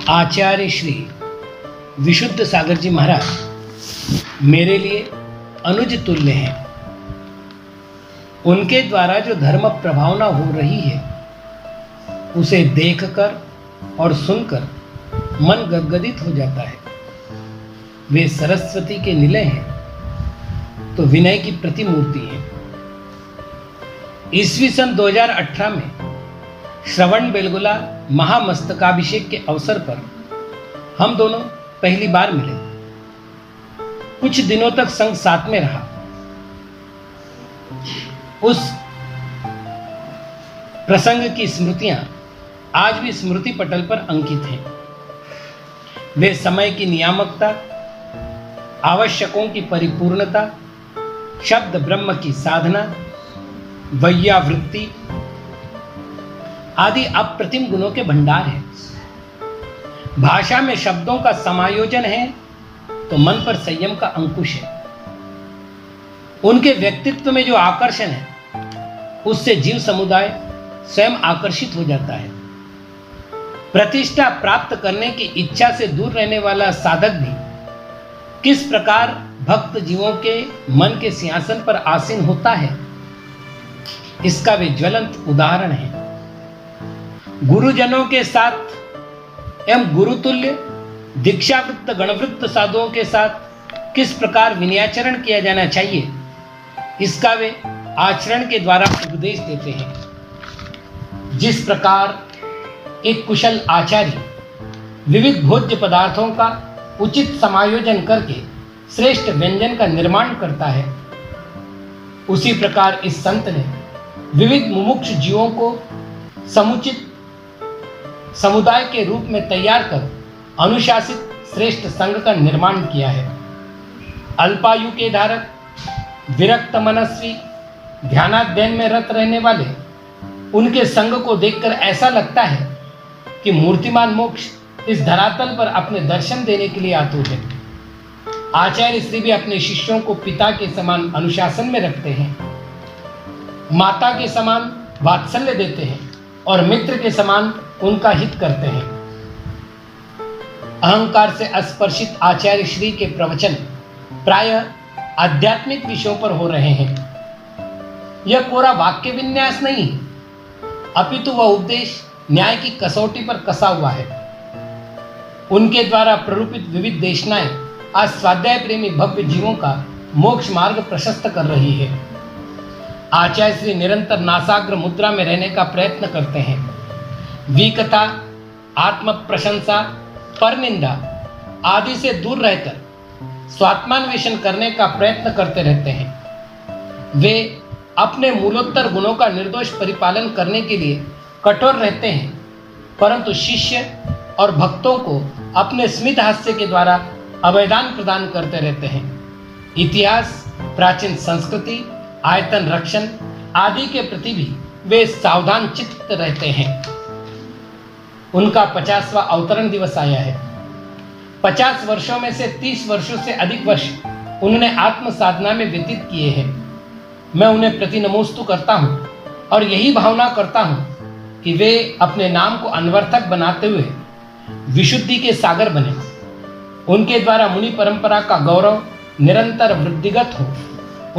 आचार्य श्री विशुद्ध सागर जी महाराज मेरे लिए अनुज तुल्य हैं। उनके द्वारा जो धर्म प्रभावना हो रही है उसे देखकर और सुनकर मन गदगदित हो जाता है। वे सरस्वती के निलय हैं तो विनय की प्रतिमूर्ति है। ईस्वी सन 2018 में श्रवण बेलगोला महामस्तकाभिषेक के अवसर पर हम दोनों पहली बार मिले। कुछ दिनों तक संग साथ में रहा। उस प्रसंग की स्मृतियां आज भी स्मृति पटल पर अंकित हैं। वे समय की नियामकता, आवश्यकों की परिपूर्णता, शब्द ब्रह्म की साधना, वैयावृत्ति आदि अप्रतिम गुणों के भंडार हैं। भाषा में शब्दों का समायोजन है तो मन पर संयम का अंकुश है। उनके व्यक्तित्व में जो आकर्षण है उससे जीव समुदाय स्वयं आकर्षित हो जाता है। प्रतिष्ठा प्राप्त करने की इच्छा से दूर रहने वाला साधक भी किस प्रकार भक्त जीवों के मन के सिंहासन पर आसीन होता है, इसका वे ज्वलंत उदाहरण है। गुरुजनों के साथ एवं गुरुतुल्य दीक्षावृत्त गणवृत्त साधुओं के साथ किस प्रकार विनयाचरण किया जाना चाहिए, इसका वे आचरण के द्वारा उपदेश देते हैं। जिस प्रकार एक कुशल आचार्य विविध भोज्य पदार्थों का उचित समायोजन करके श्रेष्ठ व्यंजन का निर्माण करता है, उसी प्रकार इस संत ने विविध मुमुक्ष जीवों को समुचित समुदाय के रूप में तैयार कर अनुशासित श्रेष्ठ संघ का निर्माण किया है। अल्पायु के धारक, विरक्त मनस्वी, ध्यानाध्ययन में रत रहने वाले उनके संग को देखकर ऐसा लगता है कि मूर्तिमान मोक्ष इस धरातल पर अपने दर्शन देने के लिए आतुर है। आचार्य श्री भी अपने शिष्यों को पिता के समान अनुशासन में रखते हैं, माता के समान वात्सल्य देते हैं और मित्र के समान उनका हित करते हैं। अहंकार से अस्पर्शित आचार्य श्री के प्रवचन प्रायः आध्यात्मिक विषयों पर हो रहे हैं। यह कोरा वाक्य विन्यास नहीं, अपितु वह उपदेश न्याय की कसौटी पर कसा हुआ है। उनके द्वारा प्ररूपित विविध देशनाएं आज स्वाध्याय प्रेमी भव्य जीवों का मोक्ष मार्ग प्रशस्त कर रही है। आचार्य श्री निरंतर नासाग्र मुद्रा में रहने का प्रयत्न करते हैं। विकथा, आत्म प्रशंसा, परनिंदा आदि से दूर रहकर स्वात्मान्वेषण करने का प्रयत्न करते रहते हैं। वे अपने मूलोत्तर गुणों का निर्दोष परिपालन करने के लिए कठोर रहते हैं, परंतु शिष्य और भक्तों को अपने स्मित हास्य के द्वारा अभयदान प्रदान करते रहते हैं। इतिहास, प्राचीन संस्कृति, आयतन रक्षण आदि के प्रति भी वे सावधान चित्त रहते हैं। उनका 50वां अवतरण दिवस आया है। 50 वर्षों में से 30 वर्षों से अधिक वर्ष उन्होंने आत्म साधना में व्यतीत किए हैं। मैं उन्हें प्रति नमोस्तु करता हूँ और यही भावना करता हूँ कि वे अपने नाम को अनवर्थक बनाते हुए विशुद्धि के सागर बने। उनके द्वारा मुनि परंपरा का गौरव निरंतर वृद्धिगत हो,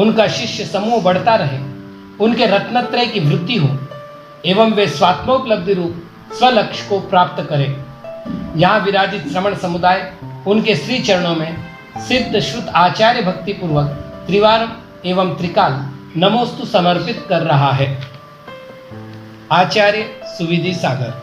उनका शिष्य समूह बढ़ता रहे, उनके रत्नत्रय की वृद्धि हो एवं वे स्वात्मोपलब्धि रूप स्वलक्ष्य को प्राप्त करें। यहाँ विराजित श्रमण समुदाय उनके श्री चरणों में सिद्ध श्रुत आचार्य भक्ति पूर्वक त्रिवार एवं त्रिकाल नमोस्तु समर्पित कर रहा है। आचार्य सुविधि सागर।